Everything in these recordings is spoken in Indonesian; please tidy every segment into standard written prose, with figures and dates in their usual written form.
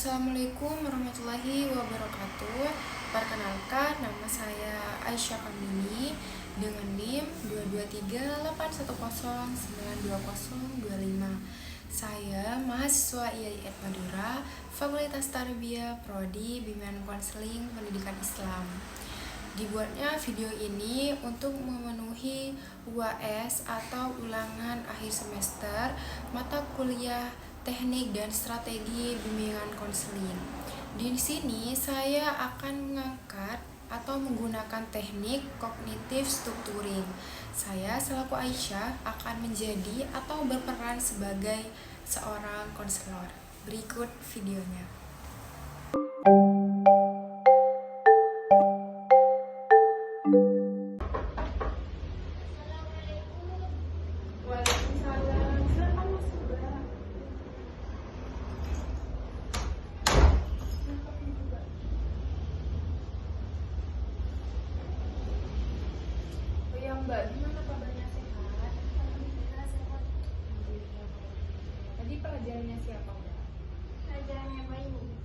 Assalamualaikum warahmatullahi wabarakatuh. Perkenalkan, nama saya Aisyah Kamini dengan NIM 22381092025. Saya mahasiswa IAIN Madura, Fakultas Tarbiyah, Prodi Bimbingan Konseling Pendidikan Islam. Dibuatnya video ini untuk memenuhi UAS atau ulangan akhir semester mata kuliah Teknik dan Strategi Bimbingan Konseling. Di sini saya akan mengangkat atau menggunakan teknik kognitif strukturing. Saya selaku Aisyah akan menjadi atau berperan sebagai seorang konselor. Berikut videonya. Mbak, gimana kabarnya, sehat? Alhamdulillah sehat. Tadi pelajarannya siapa, Mbak? Pelajarannya Bu Aini.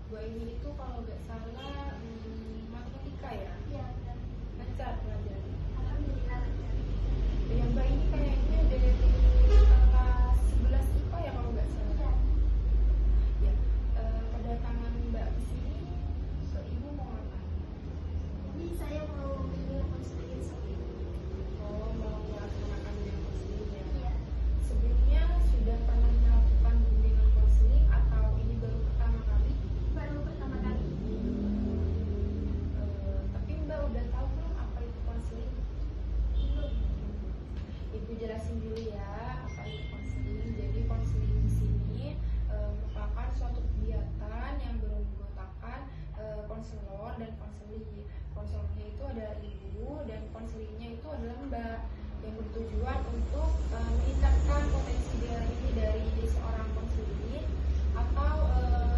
Bu Aini itu kalau nggak salah matematika ya? Iya, benar. Lancar pelajarannya. Alhamdulillah lancar. Yang Mbak ini kayaknya dari kelas 11 IPA ya kalau nggak salah. Iya. Ya. Kedatangan Mbak ke sini, Ibu mau apa? Jadi saya mau bimbingan konseling sama Ibu. Oh, mau melaksanakan bimbingan konseling ya? Iya. Sebelumnya sudah pernah melakukan bimbingan konseling atau ini baru pertama kali? Baru pertama kali. Tapi Mbak udah tahu belum apa itu konseling? Belum. Ibu jelasin dulu ya apa itu konseling. Jadi konseling di sini merupakan suatu kegiatan yang beranggotakan konselor dan konseli. Konselornya itu adalah ibu dan konselingnya itu adalah Mbak, yang bertujuan untuk meningkatkan potensi diri dari seorang konseli atau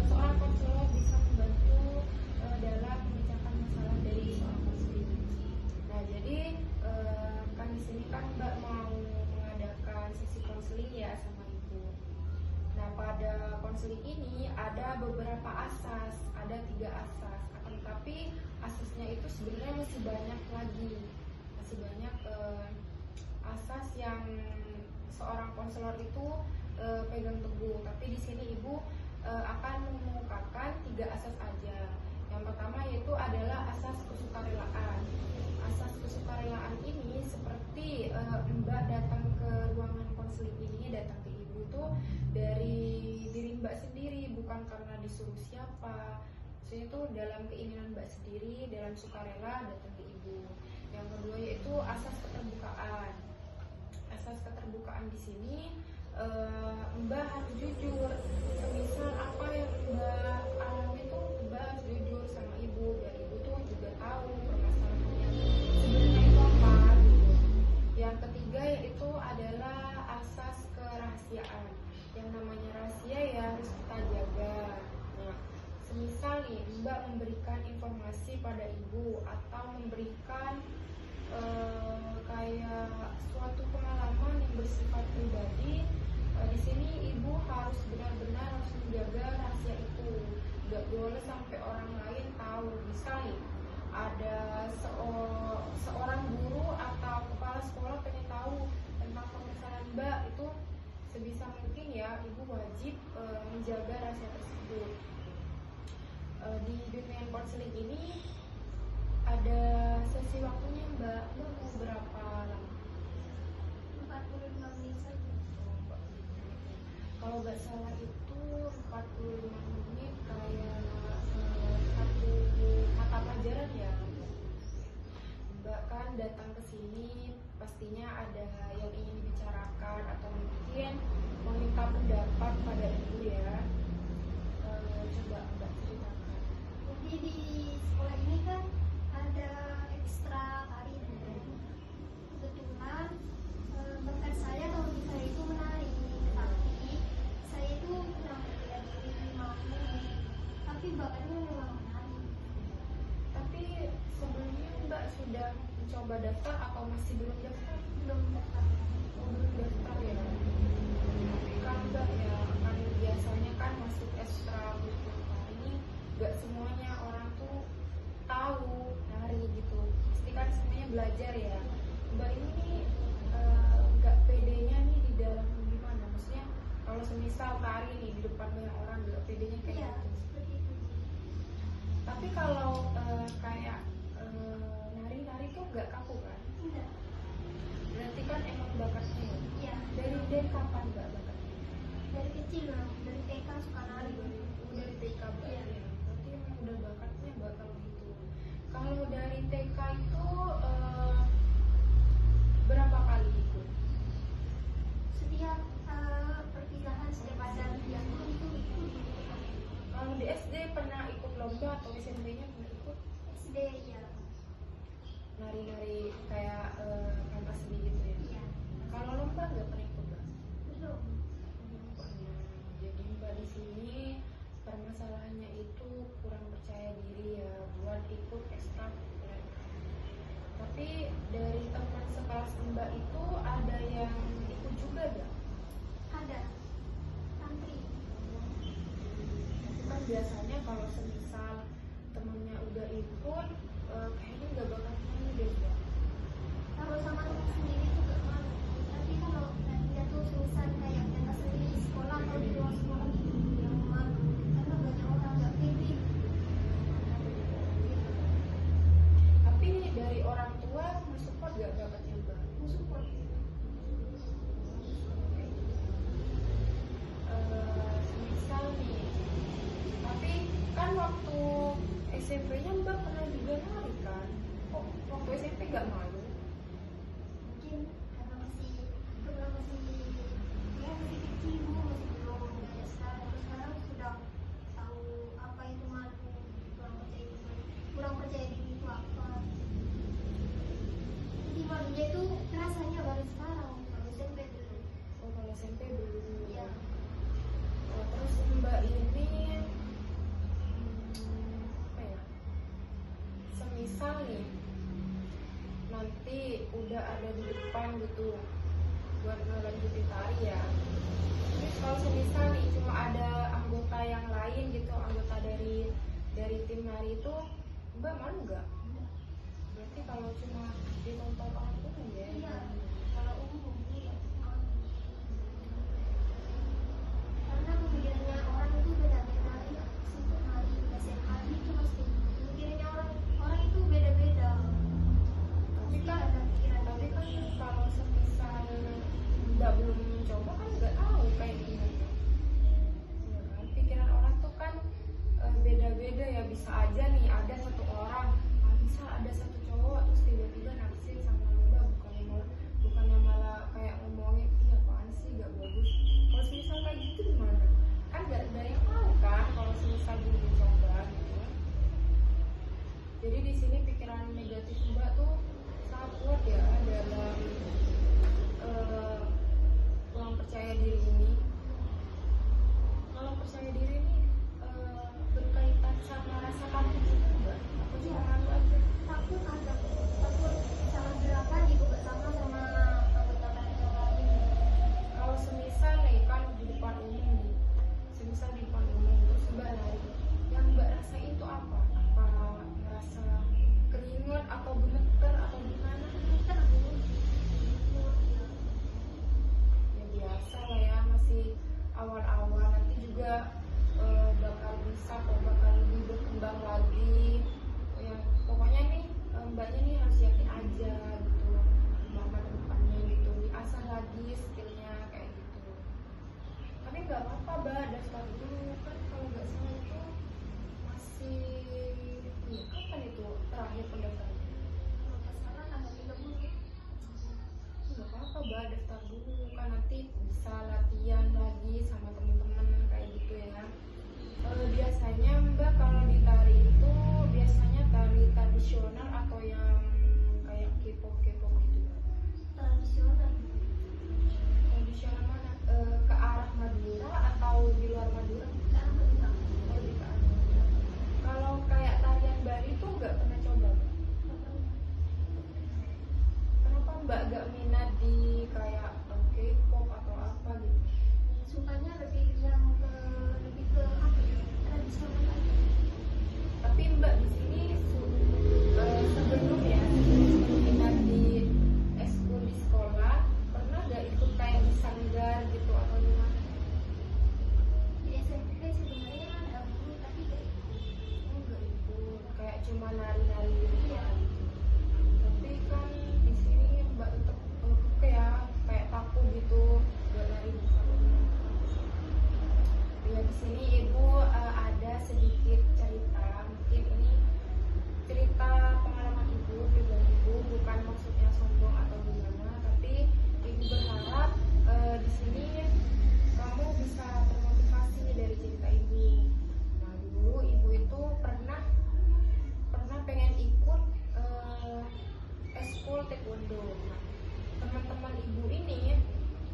seorang konselor bisa membantu dalam memecahkan masalah dari seorang konseli. Nah, jadi kan di sini kan Mbak mau mengadakan sesi konseling ya sama Ibu. Nah, pada konseling ini ada beberapa asas, ada 3 asas. Akan tetapi asasnya itu sebenarnya masih banyak lagi, masih banyak asas yang seorang konselor itu pegang teguh. Tapi di sini Ibu akan mengemukakan 3 asas aja. Yang pertama yaitu adalah asas kesukarelaan. Asas kesukarelaan ini seperti Mbak datang ke ruangan konseling ini, datang ke Ibu tuh dari diri Mbak sendiri, bukan karena disuruh siapa. Maksudnya itu dalam keinginan Mbak sendiri, dalam sukarela datang ke Ibu. Yang kedua yaitu asas keterbukaan. Asas keterbukaan di sini Mbak harus jujur. Misal apa yang Mbak alami itu Mbak harus jujur sama Ibu, biar Ibu tuh juga tahu permasalahannya sebenarnya itu apa gitu. Yang ketiga yaitu adalah asas kerahasiaan. Yang namanya rahasia ya harus kita jaga. Nah, semisal nih Mbak memberikan informasi pada Ibu atau memberikan kayak suatu pengalaman yang bersifat pribadi, di sini Ibu harus benar-benar harus menjaga rahasia itu. Gak boleh sampai orang lain tahu. Misalnya ada seorang guru atau kepala sekolah pengen tahu tentang permasalahan Mbak, itu sebisa mungkin ya Ibu wajib menjaga rahasia tersebut. Di bimbingan konseling ini ada sesi waktunya Mbak mau berapa lama? 45 menit saja. Kalau nggak salah itu 45 menit kayak satu mata pelajaran ya. Mbak kan datang ke sini pastinya ada yang ingin dibicarakan atau mungkin meminta pendapat pada Ibu ya. Coba Mbak ceritakan. Jadi di sekolah ini kan ada ekstra karier. Kebetulan bakat saya kalau di saya itu menari, tapi saya itu pernah mempelajari mampu, tapi bakatnya memang menari. Tapi sebelumnya Mbak sudah mencoba daftar atau masih belum daftar? Belum dapat. Oh, belum daftar ya. Tapi kan Mbak ya, kan biasanya kan masuk ekstra butuh belajar ya. Mbak ini nggak pedenya nih di dalam gimana? Maksudnya kalau semisal tari nih di depan banyak orang nggak pedenya kayak Iya, gitu. seperti itu. Tapi kalau kayak nari-nari tuh nggak kaku kan? Enggak. Berarti kan emang bakatnya ya? Iya. Dari kapan Mbak bakatnya? Dari kecil lah, dari TK suka nari. Dari TK Mbak Iya. ya? Berarti emang udah bakatnya Mbak kalau gitu. Kalau dari TK itu berapa kali ikut? Setiap perpisahan, setiap ada biasanya itu ikut. Kalau di SD pernah ikut lomba atau SMP-nya pernah ikut SD ya. nari-nari kayak pentas seni gitu ya? Iya. Kalau lomba nggak pernah ikut Mbak? Belum. Pernah. Jadi Mbak di sini permasalahannya itu kurang percaya diri ya buat ikut ekstrakurikuler. Tapi dari teman sekelas Mbak itu ada yang ikut juga nggak? Ada. Santri. Tapi kan biasanya kalau semisal temennya udah ikut kayaknya nggak bakal malu deh Mbak. Kalau sama teman sendiri juga malu. Tapi kalau dia tuh semisal kayak pentas seni di sekolah atau di luar sekolah gitu, yang malu. Karena banyak orang nggak pede. Tapi dari orang tua mensupport gak bakatnya Mbak? Support. Semisal nih, tapi kan waktu SMP-nya Mbak pernah juga nari kan? Kok waktu SMP gak malu? Mungkin karena masih ya masih kecil, masih belum biasa. Terus sekarang sudah tahu apa itu malu, kurang percaya diri itu apa. Jadi malunya itu rasanya baru sekarang, baru SMP dulu. Oh kalau SMP belum. Iya. Oh, terus Mbak ini apa ya? Semisal nih nanti udah ada di depan gitu buat ngelanjutin tari ya. Terus kalau semisal nih cuma ada anggota yang lain gitu, anggota dari tim nari itu, Mbak malu nggak? Berarti kalau cuma ditonton orang umum ya? Iya. Kalau umum iya. Karena pemikirannya orang itu beda-beda ya. Untuk hari SMA itu pasti pemikirannya orang itu beda-beda. Tapi Pasti kan ada pikiran. kalau semisal Mbak belum mencoba kan nggak tahu kayak gimana. Ya kan? Pikiran orang tuh kan beda-beda ya, bisa aja nih ada satu orang, bisa ada satu cowok terus tiba-tiba naksir sama Mbak, bukannya malah kayak ngomongin iya apaan sih gak bagus. Kalau semisal kayak gitu gimana? Kan gak ada yang tahu kan kalau semisal belum mencoba gitu. Jadi di sini pikiran negatif Mbak tuh sangat kuat ya dalam kurang percaya diri ini. Kalau percaya diri ini berkaitan sama rasa takut juga Mbak? Aku cuma malu aja. Takut ada, takut salah gerakan juga sama anggota tadi yang lain. Kalau semisal nih kan di depan umum nih, semisal di depan umum terus Mbak nari, yang Mbak rasa itu apa? Apa ngerasa keringat atau gemeter atau gimana? Ya biasa lah ya, masih awal-awal, nanti juga bakal bisa kok, bakal lebih berkembang lagi. Ya pokoknya nih Mbaknya nih harus yakin aja gitu, mama depannya gitu, diasah lagi skillnya kayak gitu. Tapi nggak apa-apa Mbak, daftar dulu kan kalau nggak salah itu masih kapan itu terakhir pendaftarannya? Kalau nggak salah tanggal 30. Nggak apa-apa Mbak, daftar dulu kan nanti bisa latihan lagi sama temen-temen kayak gitu ya. Biasanya Mbak kalau di tari itu biasanya tari tradisional atau yang kayak K-pop gitu Mbak? Tradisional. Tradisional mana? Ke arah Madura atau di luar Madura? Nggak ada juga. Oh di ke arah Madura. Kalau kayak tarian Bali itu nggak pernah coba Mbak? Kenapa Mbak gak minat di kayak K-pop atau apa gitu? Sukanya sini ibu ada sedikit cerita, mungkin ini cerita pengalaman ibu pribadi ibu, bukan maksudnya sombong atau gimana, tapi ibu berharap di sini kamu bisa termotivasi dari cerita ibu. Nah, dulu ibu itu pernah pengen ikut eskul taekwondo. Nah, teman-teman ibu ini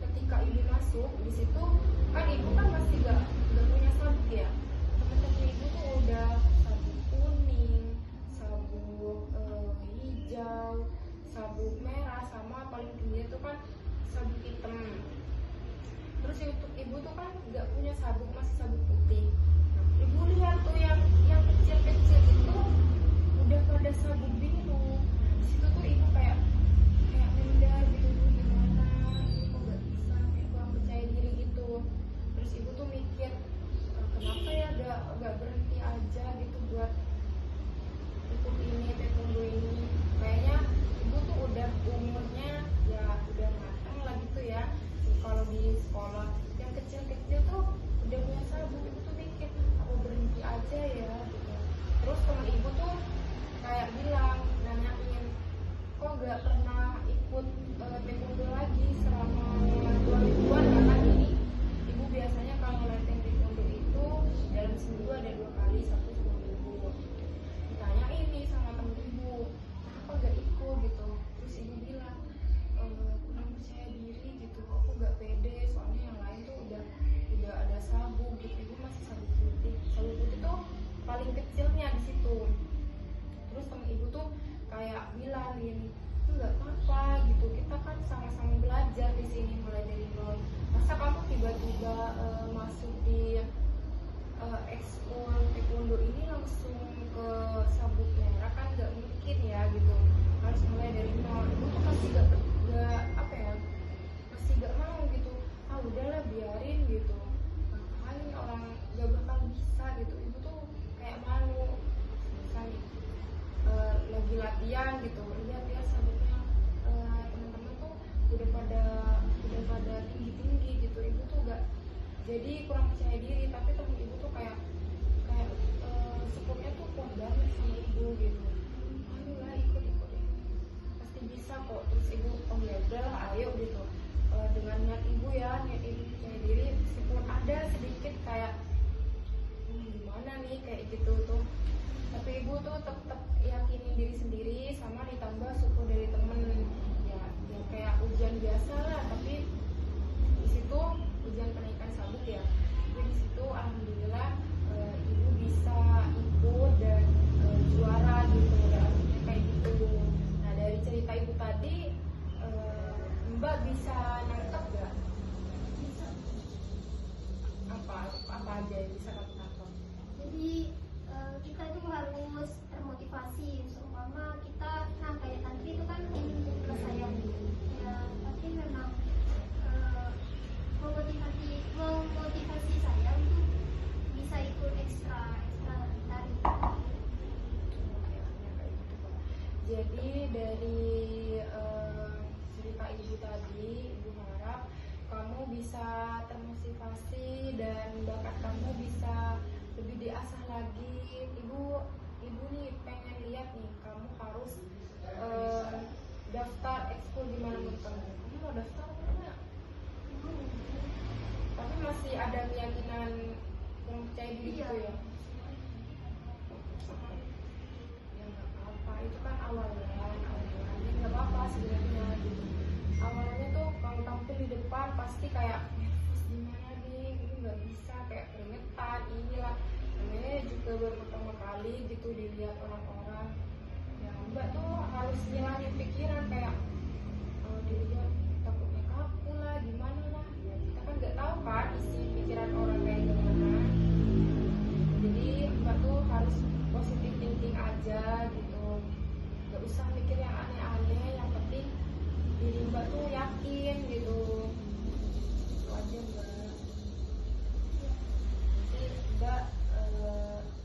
ketika ibu masuk di situ kan ibu kan masih gak punya sabuk ya. Teman-teman ibu tuh udah sabuk kuning, sabuk hijau, sabuk merah, sama paling tinggi itu kan sabuk hitam. Terus ibu tuh kan gak punya sabuk, masih sabuk putih. Nah, ibu lihat tuh yang kecil-kecil itu udah pada sabuk biru. Di situ tuh ibu kayak minder gitu, tuh gimana ini kok gak bisa, kayak kurang percaya diri gitu. Terus ibu tuh mikir kenapa ya gak berhenti aja gitu buat ikut ini taekwondo ini. Kayaknya ibu tuh udah umurnya ya udah matang lah gitu ya. Kalau di sekolah yang kecil-kecil tuh udah punya sabuk, ibu tuh mikir aku berhenti aja ya gitu. Terus teman ibu tuh kayak bilang, nanyain kok gak pernah ikut taekwondo lagi selama 2000-an ya kan. Ini ibu biasanya kalau latihan taekwondo itu dalam seminggu ada 2 kali, Sabtu sama Minggu. Ditanya ini sama temen ibu, kenapa gak ikut gitu. Terus ibu bilang kurang percaya diri gitu, aku gak pede soalnya yang lain tuh udah ada sabuk gitu, ibu masih sabuk putih. Sabuk putih tuh paling kecilnya di situ. Terus temen ibu tuh kayak bilang gini, nggak apa-apa gitu, kita kan sama-sama belajar di sini mulai dari nol. Masa kamu tiba-tiba masuk di ekskul taekwondo ini langsung ke sabuk merah, kan nggak mungkin ya gitu, harus mulai dari nol. Ibu tuh pasti gak apa ya, masih gak mau gitu, udahlah biarin gitu, makanya orang gak bakal bisa gitu. Ibu tuh kayak malu misalnya lagi latihan gitu, lihat ya sabuknya teman-teman tuh udah pada tinggi gitu. Ibu tuh gak, jadi kurang percaya diri, tapi temen ibu tuh kayak supportnya tuh kuat banget sama ibu gitu. Ayolah ikut pasti bisa kok. Terus ibu ya udahlah ayo gitu. Dengan niat ibu percaya diri, meskipun ada sedikit kayak gimana nih kayak gitu tuh, tapi ibu tuh tetap yakinin diri sendiri, sama ditambah support dari temen ya kayak ujian biasa lah. Tapi di situ ujian penaikan sabuk ya, jadi di situ alhamdulillah ibu bisa ikut dan juara gitu, dan kayak gitu. Nah, dari cerita ibu tadi Mbak bisa nangkep gak? Bisa. Apa aja yang bisa kamu nangkep? Jadi kita itu harus termotivasi, seumpama kita kayak tantri itu kan ingin tugas saya ya, tapi memang memotivasi saya untuk bisa ikut ekstra tari. Jadi dari cerita ibu tadi, ibu harap kamu bisa termotivasi dan bakat kamu bisa lebih diasah lagi. Ibu nih pengen lihat nih kamu harus daftar ekskul di mana menurut kamu. Kamu mau daftar enggak? Tapi masih ada keyakinan kurang percaya diri gitu ya. Ya nggak apa-apa, itu kan awalnya nggak apa-apa sebenarnya gitu. Awalnya tuh kalau tampil di depan pasti kayak gimana nih, ini nggak bisa, kayak keringetan inilah, namanya juga baru pertama kali gitu dilihat orang-orang. Ya Mbak tuh harus ngilangin pikiran kayak kalau dilihat takutnya kaku lah gimana lah ya, kita kan nggak tahu kan isi pikiran orang kayak gimana. Jadi Mbak tuh harus positive thinking aja gitu, nggak usah mikir yang aneh-aneh, yang penting diri Mbak tuh yakin gitu. Itu aja Mbak. Nanti Mbak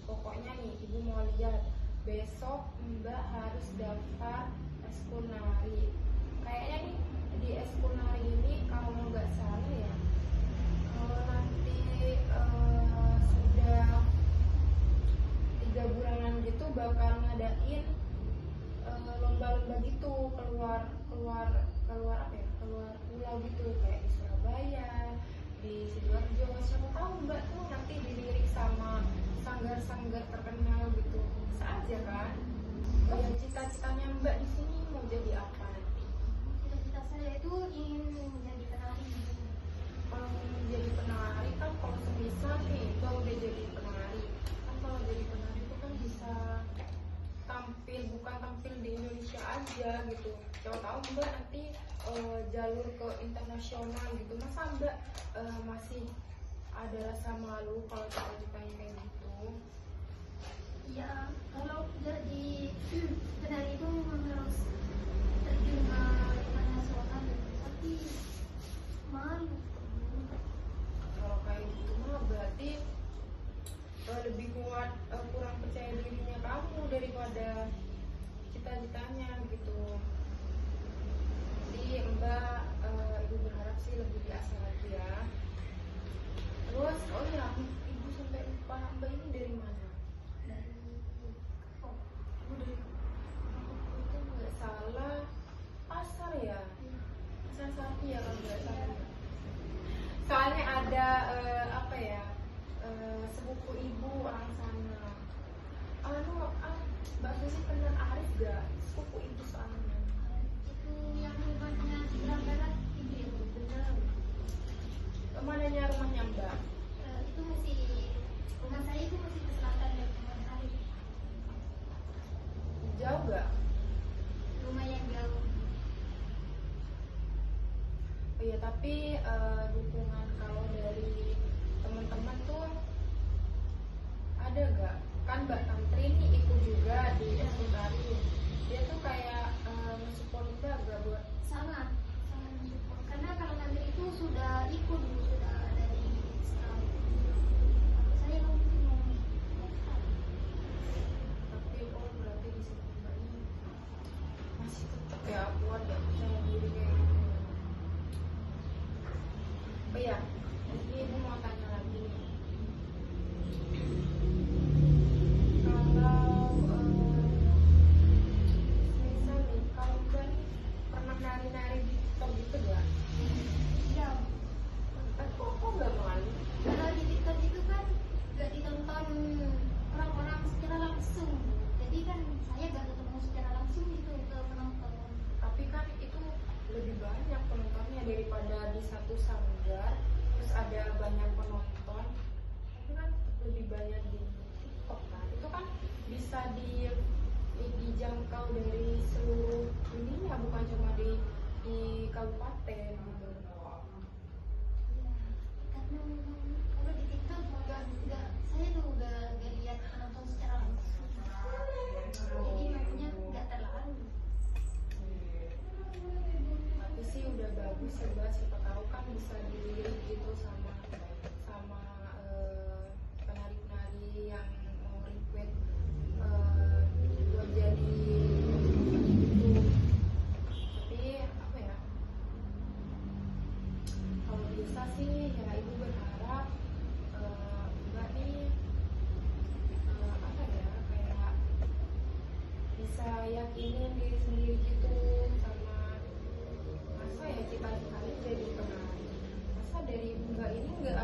pokoknya nih ibu mau lihat besok Mbak harus daftar eskul nari. Kayaknya nih di eskul nari ini kalau nggak salah ya, kalau nanti ngadain lomba-lomba gitu, keluar keluar keluar apa ya, keluar pulau gitu, kayak di Surabaya, di Sidoarjo. Siapa tahu Mbak tuh nanti dilirik sama sanggar-sanggar terkenal gitu, bisa aja kan. Cita-citanya Mbak di sini mau jadi apa nanti? Cita-cita saya itu ingin menjadi penari. Kalau jadi penari kan, kalau semisal nih Mbak udah jadi penari kan, kalau jadi penari itu kan bisa tampil, bukan tampil di Indonesia aja gitu. Siapa tahu Mbak nanti jalur ke internasional gitu. Masa Mbak masih ada rasa malu kalau cita-citanya kayak gitu? Ya, kalau jadi penari itu memang harus terjun ke internasional, tapi malu. Kalau kayak gitu mah berarti lebih kuat, kurang percaya dirinya kamu daripada cita-citanya gitu. Jadi Mbak, Ibu berharap sih lebih biasa lagi ya. Terus, oh ya, Ibu sampai lupa, Mbak ini dari mana? Dan oh, Ibu dari, aku itu nggak salah pasar ya, pasar sapi ya kalau nggak salah. Soalnya ada apa ya, sepupu ibu orang sana. Mbak Susi kenal Arif gak? Sepupu ibu soalnya. itu yang rumahnya sebelah barat itu ya benar. Mananya rumahnya Mbak? Itu masih rumah saya itu masih ke selatan dari rumah saya. Jauh gak? Lumayan jauh. Oh iya, tapi dukungan kalau dari teman-teman tuh ada gak? Kan Mbak Tantri nih ikut juga di Esutari. Dia tuh kayak nge-support Mbak gak buat? Sangat mendukung. Karena kalau nanti itu sudah ikut dulu, sudah dari sekarang. Saya mungkin mau Tapi berarti di sini Mbak ini masih tetap ya kuat, gak percaya diri kayak gitu. Oh iya, ini Ibu mau tanya lagi nih. Kalau misal nih, kalau Mbak nih pernah nari-nari di TikTok gitu gak? tidak. Kok nggak malu? Kalau di TikTok itu kan gak ditonton orang-orang secara langsung. Jadi kan saya gak ketemu secara langsung gitu ke penonton. Tapi kan itu lebih banyak penontonnya daripada di satu sanggar terus ada banyak penonton. Itu kan lebih banyak di TikTok kan. Itu kan bisa dijangkau dari seluruh dunia, bukan cuma di kabupaten gitu. Ya, karena memang kalau di TikTok gak saya tuh gak lihat penonton secara langsung. Jadi makanya gak terlalu. Tapi sih udah bagus ya Mbak, siapa tahu kan bisa dilirik gitu sama penari-penari yang mau request buat jadi gitu. Tapi apa ya, kalau bisa sih ya Ibu berharap Mbak nih apa ya, kayak bisa yakinin diri sendiri gitu, sama masa ya cita-citanya jadi penari. Masa dari Mbak ini nggak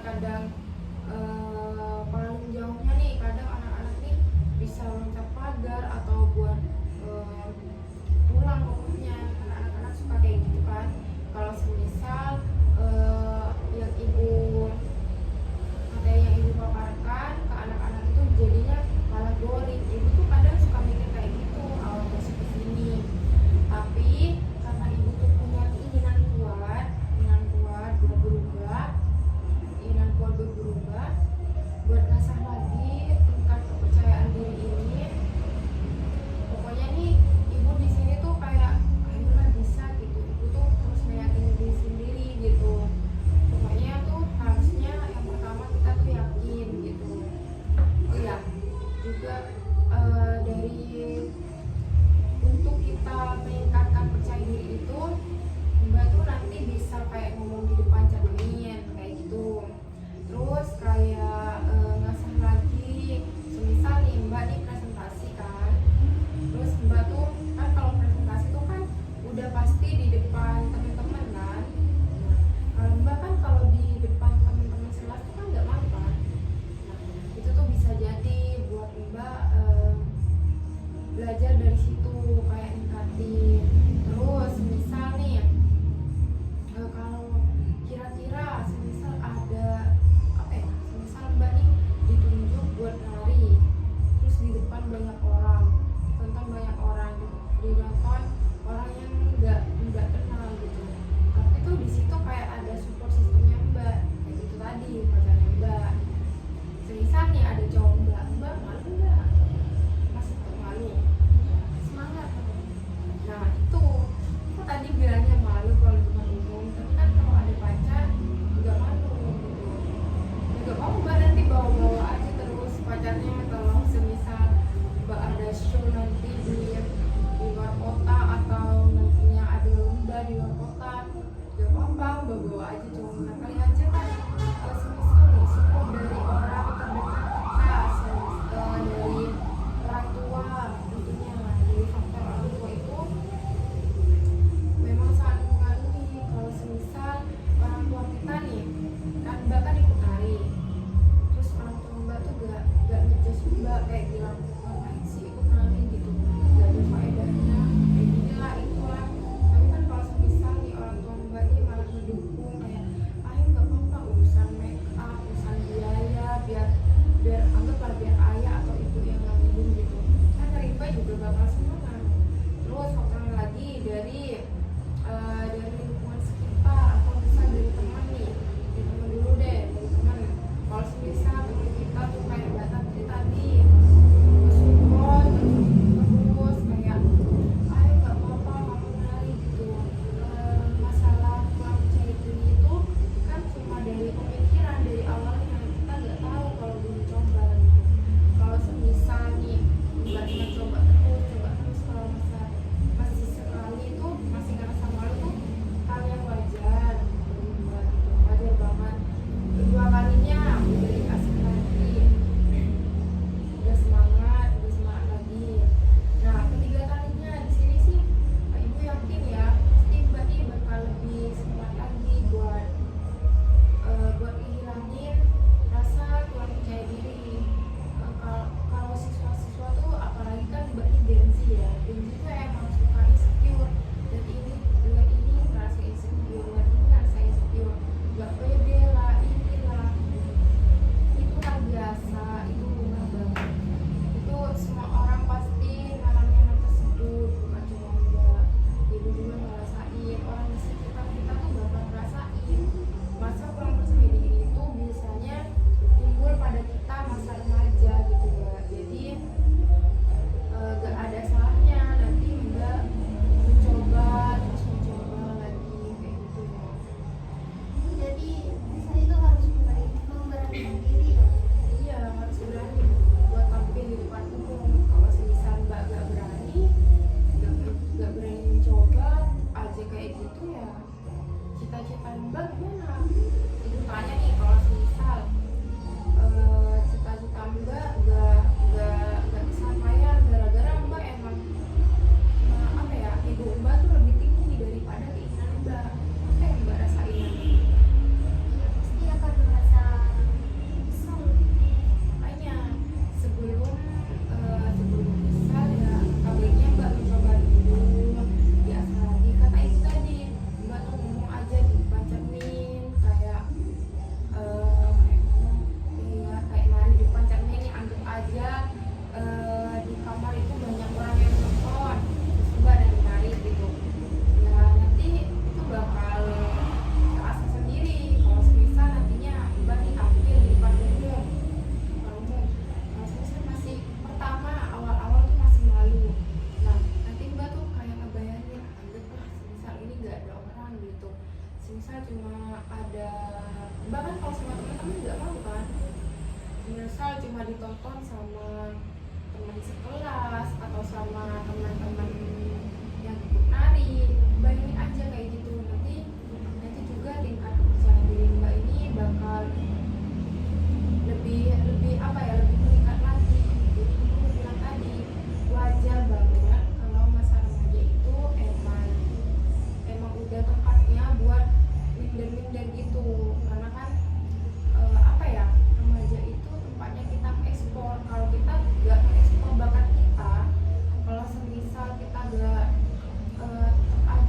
kadang paling jauhnya nih kadang anak-anak nih bisa loncat pagar atau buat pulang, pokoknya anak-anak suka kayak gitu kan. Kalau semisal yang ibu materi yang ibu paparkan ke anak-anak itu jadinya malah boring, ibu tuh kadang suka mikir kayak gitu awal masuk ke sini. Tapi karena ibu tuh punya keinginan kuat berubah buat ngasah lagi tingkat kepercayaan diri ini. Pokoknya nih ibu di sini tuh kayak ayolah bisa gitu, ibu tuh terus meyakini diri sendiri gitu. Pokoknya tuh harusnya yang pertama kita tuh yakin gitu. Oh iya juga dari untuk kita meningkatkan percaya diri itu, Mbak tuh nanti bisa kayak ngomong di depan cermin kayak gitu. Terus kayak ngasah lagi, semisal nih Mbak nih presentasi kan, terus Mbak tuh kan kalau presentasi tuh kan udah pasti di depan teman-teman kan. Nah, kalau Mbak kan kalau di depan teman-teman kelas tuh kan nggak malu kan. Nah, itu tuh bisa jadi buat Mbak belajar dari situ kayak ningkatin. Terus misal nih kalau kira-kira semisal ada semisal Mbak nih ditunjuk buat nari, terus di depan banyak orang, tonton banyak orang, ditonton orang yang nggak kenal gitu. Tapi tuh di situ kayak ada support sistemnya Mbak, kayak gitu tadi pacarnya Mbak. Semisal nih ada cowok Mbak malu nggak? Masih tetap malu? Semangat. Nah itu kok tadi bilangnya malu kalau di depan umum, tapi kan kalau ada pacar nggak malu gitu. Nggak mau Mbak nanti bawa-bawa aja terus pacarnya, kalau semisal Mbak ada show nanti di luar kota atau nantinya ada lomba di luar kota, nggak apa-apa Mbak bawa aja cuma kali aja kan. Semisal nih support dari orang terdekat kita, dari orang tua tentunya, dari faktor orang tua itu memang sangat mempengaruhi. Kalau semisal orang tua kita nih kan Mbak kan ikut nari, terus orang tua Mbak tuh gak ngejudge Mbak kayak bilang ngapain sih ikut nari gitu, gak ada faedahnya kayak gini lah itulah. Tapi kan kalau semisal nih orang tua Mbak nih malah mendukung kayak ayo gak apa-apa urusan make up, urusan biaya, biar anggaplah biar ayah atau ibu yang nanggung gitu, kan dari Mbak juga bakal semangat. Terus faktor lagi dari lingkungan sekitar atau bisa dari teman nih, dari teman dulu deh, dari teman. Kalau semisal teman kita tuh kayak Mbak Tati tadi support terus kayak ayo nggak apa-apa kamu nari gitu. Masalah kurang percaya diri itu kan cuma dari pemikiran dari awalnya, kita nggak tahu kalau belum coba gitu. Kalau semisal nih Mbak cuma coba terus kalau masih sekali itu masih ngerasa malu tuh hal yang wajar bagi Mbak gitu, wajar banget. Kedua kalinya udah dikasih lagi, udah semangat lagi. Nah ketiga kalinya di sini sih ibu yakin ya pasti Mbak nih bakal lebih semangat lagi buat ngilangin rasa kurang percaya diri. Kalau siswa-siswa tuh apalagi kan Mbak ini Gen Z ya, Gen Z tuh emang suka insecure, dan ini dengan ini ngerasa insecure, dengan ini ngerasa insecure, nggak pede lah, inilah itulah biasa, itu lumrah banget. Itu semua orang pasti ngalamin hal tersebut, bukan cuma Mbak, ibu juga ngerasain, orang di sekitar kita tuh bakal ngerasain. Masa kurang percaya diri itu biasanya timbul pada kita masa remaja gitu ya. Jadi gak ada salahnya nanti Mbak mencoba lagi kayak gitu ya. Jadi saya itu harus memberanikan diri ya. Iya harus berani buat tampil di depan umum. Kalau semisal Mbak gak berani mencoba aja kayak gitu ya, cita-cita Mbak gimana? Ibu tanya nih kalau semisal cita-cita Mbak gak kesampaian gara-gara Mbak emang apa ya, ibu Mbak tuh lebih tinggi daripada keinginan Mbak. Apa yang Mbak rasain nanti? Ya pasti akan merasa cuma ada, bahkan kalau sama teman-teman nggak mau kan, misal cuma ditonton sama teman sekelas atau sama teman-teman yang ikut nari, bayangin aja kayak gitu. Nanti juga tingkat kepercayaan diri Mbak ini bakal lebih apa ya, lebih meningkat lagi. Jadi aku bilang tadi, wajar banget kalau masa remaja itu emang udah tempatnya buat minder-minder gitu, karena kan apa ya, remaja itu tempatnya kita ekspor. Kalau kita nggak ekspor bakat kita, kalau semisal kita nggak tetap aja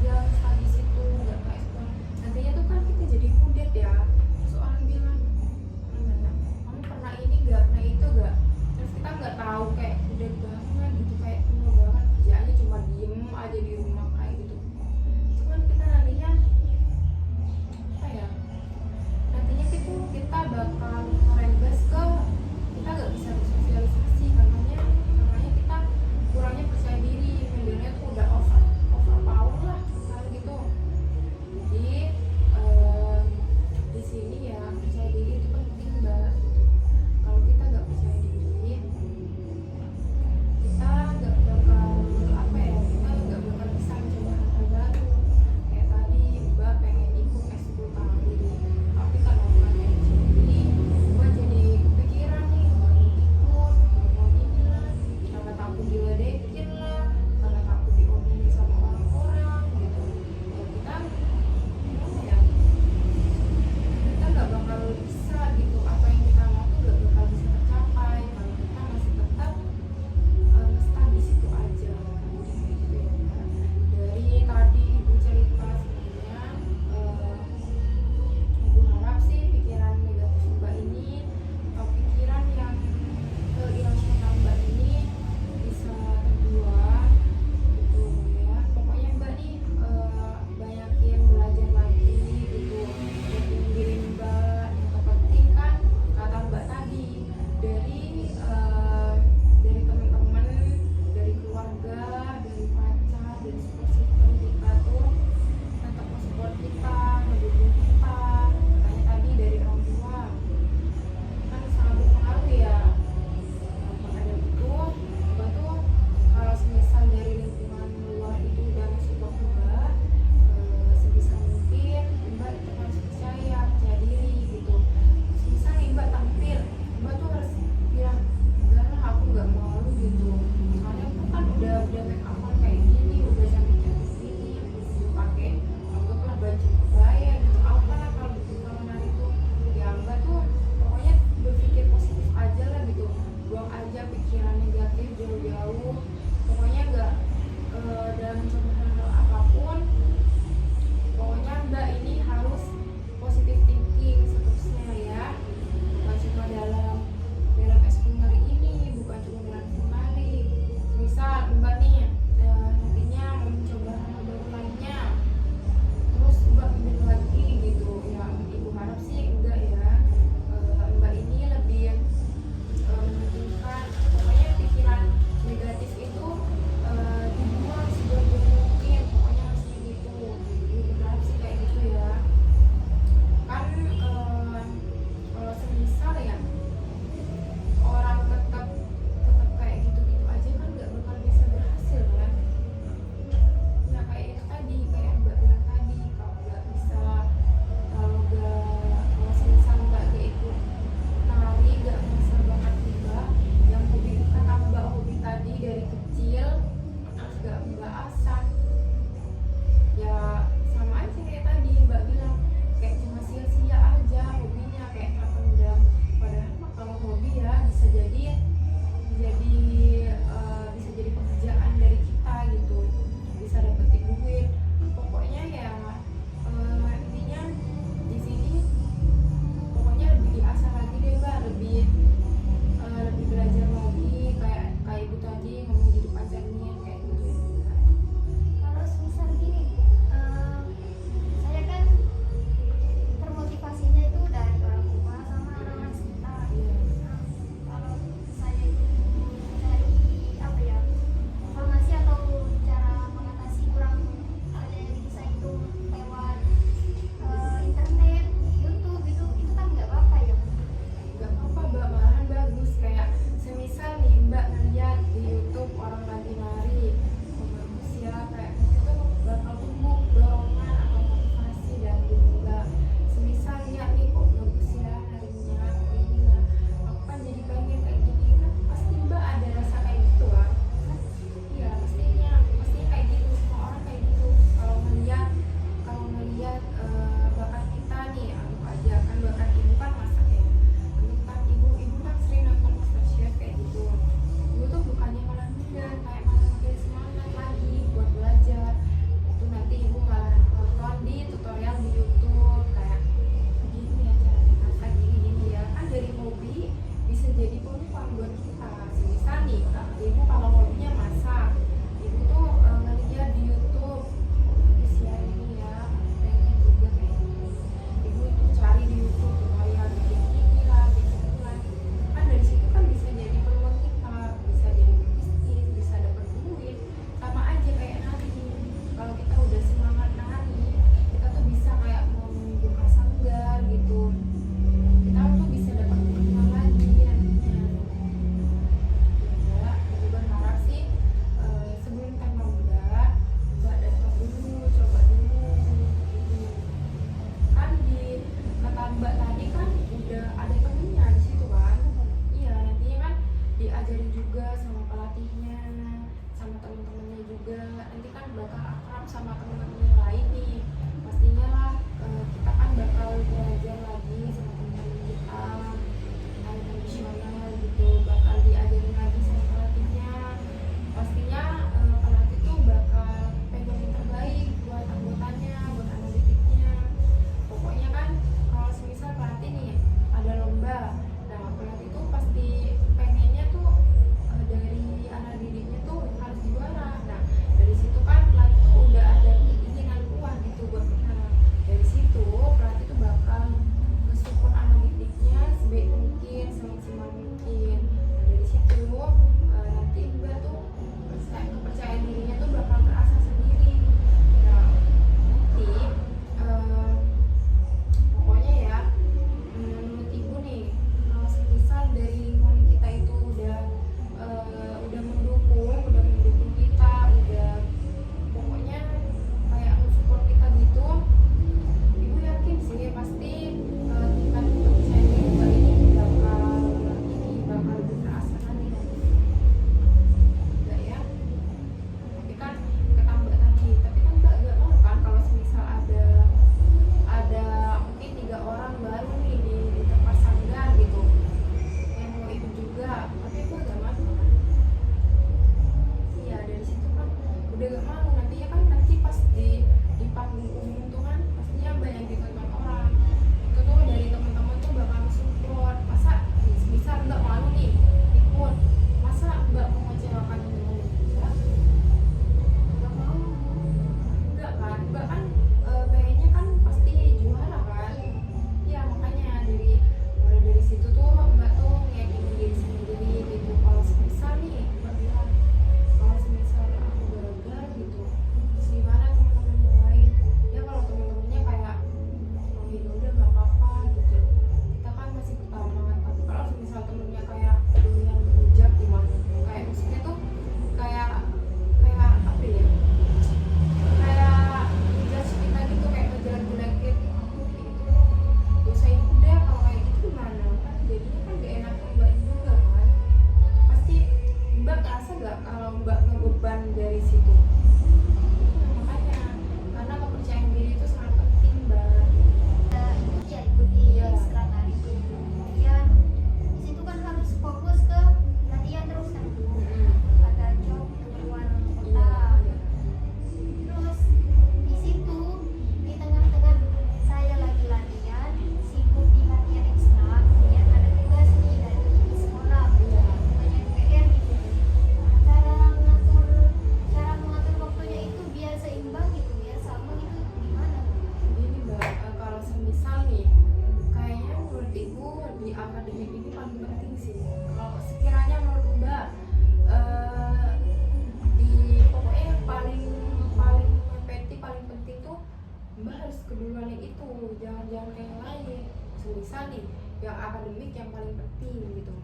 harus keduluan yang itu, jangan kayak yang lain. Semisal nih yang akademik yang paling penting gitu,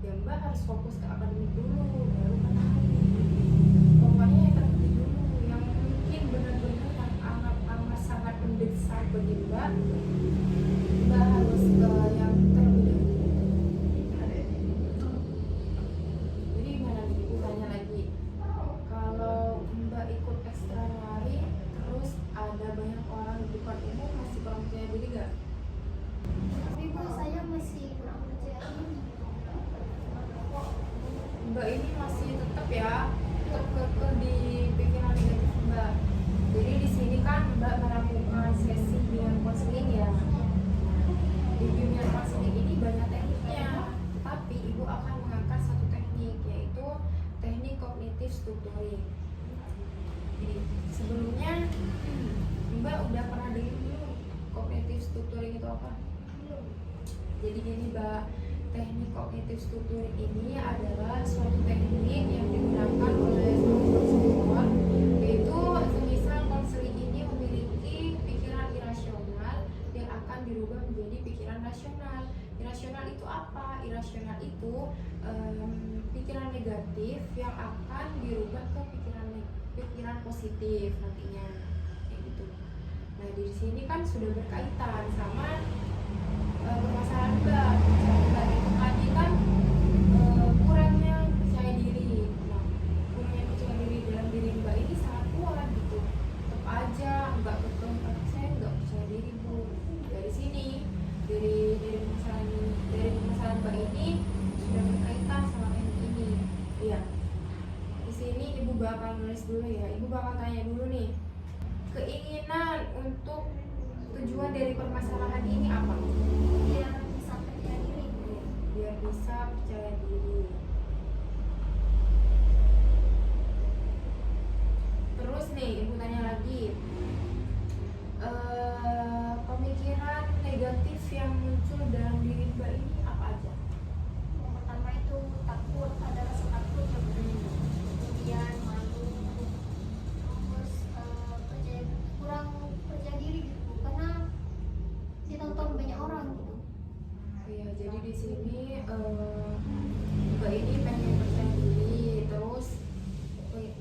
ya Mbak harus fokus ke akademik dulu baru menari. Pokoknya yang terpenting dulu, yang mungkin benar-benar yang amat sangat mendesak bagi Mbak harus yang terlebih dahulu. Jadi gimana nih, Ibu tanya lagi, kalau Mbak ikut ekstra nari terus ada banyak orang di depan umum, masih kurang percaya diri gak? Tapi Bu, saya masih kurang percaya diri. Mbak ini masih tetap kekeh di pikiran negatif Mbak. Jadi di sini kan Mbak melakukan sesi dengan konseling ya. Di dunia konseling ini banyak tekniknya, tapi Ibu akan mengangkat satu teknik, yaitu teknik kognitif strukturing. Jadi sebelumnya Mbak udah pernah dengar belum kognitif strukturing itu apa? Jadi gini Mbak, teknik kognitif strukturing ini adalah suatu teknik yang digunakan oleh konselor, yaitu semisal konseling ini memiliki pikiran irasional yang akan dirubah menjadi pikiran rasional. Irasional itu apa? Irasional itu pikiran negatif yang akan dirubah ke pikiran positif nantinya, kayak gitu. Nah di sini kan sudah berkaitan sama permasalahan Mbak. Mbak itu tadi kan kurangnya percaya diri. Nah, kurangnya percaya diri dalam diri Mbak ini sangat kuat gitu. Tetap aja Mbak betul, saya nggak percaya diri Bu. Dari sini, dari permasalahan Mbak ini sudah berkaitan sama teknik ini. Iya. Di sini Ibu bakal nulis dulu ya. Ibu bakal tanya dulu nih, keinginan untuk tujuan dari permasalahan ini apa? Biar bisa percaya diri. Biar bisa percaya diri. Terus nih Ibu tanya lagi, pemikiran negatif yang muncul dalam diri Mbak ini apa aja? Yang pertama itu takut, ada rasa takut ya Bu. Kemudian malu, terus kurang percaya diri gitu Bu, karena ditonton banyak orang gitu. Iya, jadi di sini Mbak ini pengen percaya diri, terus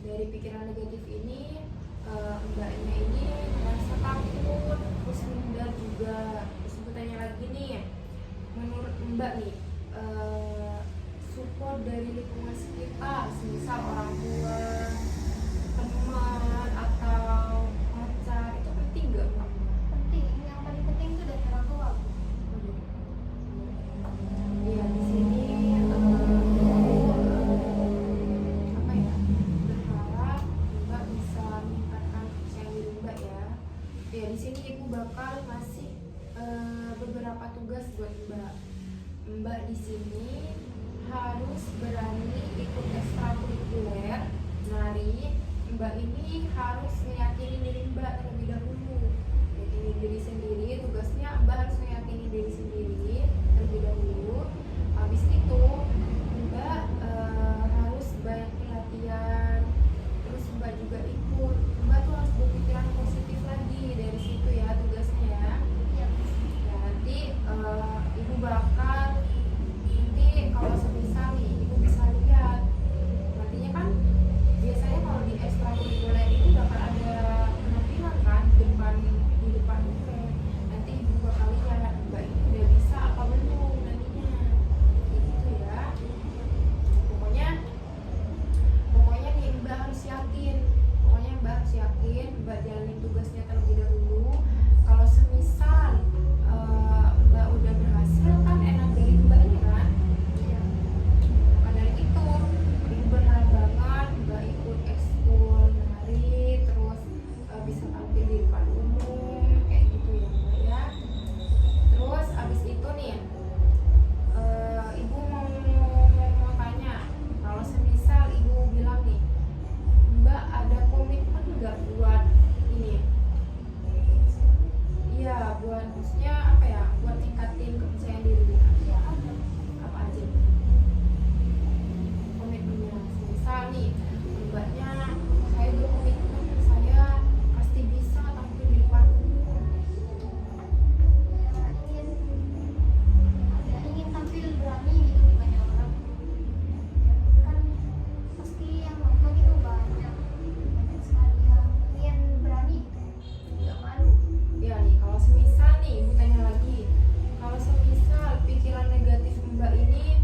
dari pikiran negatif ini Mbaknya ini merasa takut, terus minder juga. Terus aku tanya lagi nih, menurut Mbak nih support dari lingkungan sekitar, semisal orang tua, teman atau pacar, itu penting nggak Mbak? Penting, yang paling penting itu dari orang tua Bu. Iya, di sini apa ya, berharap Mbak bisa meningkatkan kepercayaan diri Mbak ya. Ya di sini Ibu bakal ngasih beberapa tugas buat Mbak. Mbak di sini harus berani ikut ekstrakurikuler nari. Mbak ini harus meyakini diri Mbak terlebih dahulu. Jadi diri sendiri, tugasnya Mbak harus meyakini diri sendiri terlebih dahulu. Habis itu Mbak harus banyak pelatihan. Terus Mbak juga ikut. Mbak tuh harus berpikiran positif lagi dari situ ya tugasnya ya. Iya. Ya nanti Ibu bakal kalau semisal nih Ibu bisa lihat nantinya kan biasanya kalau di ekstrakurikuler itu bakal ada penampilan kan di depan umum. Nanti Ibu bakal lihat Mbak ini udah bisa apa belum nantinya, gitu ya. Pokoknya nih Mbak harus yakin. Mbak jalanin tugasnya terlebih dahulu. Kalau semisal Mbak udah berhasil kan enak dari Mbaknya kan. Iya. Maka dari itu Ibu berharap banget Mbak ikut ekskul nari, terus bisa tampil di depan umum kayak gitu Mbak ini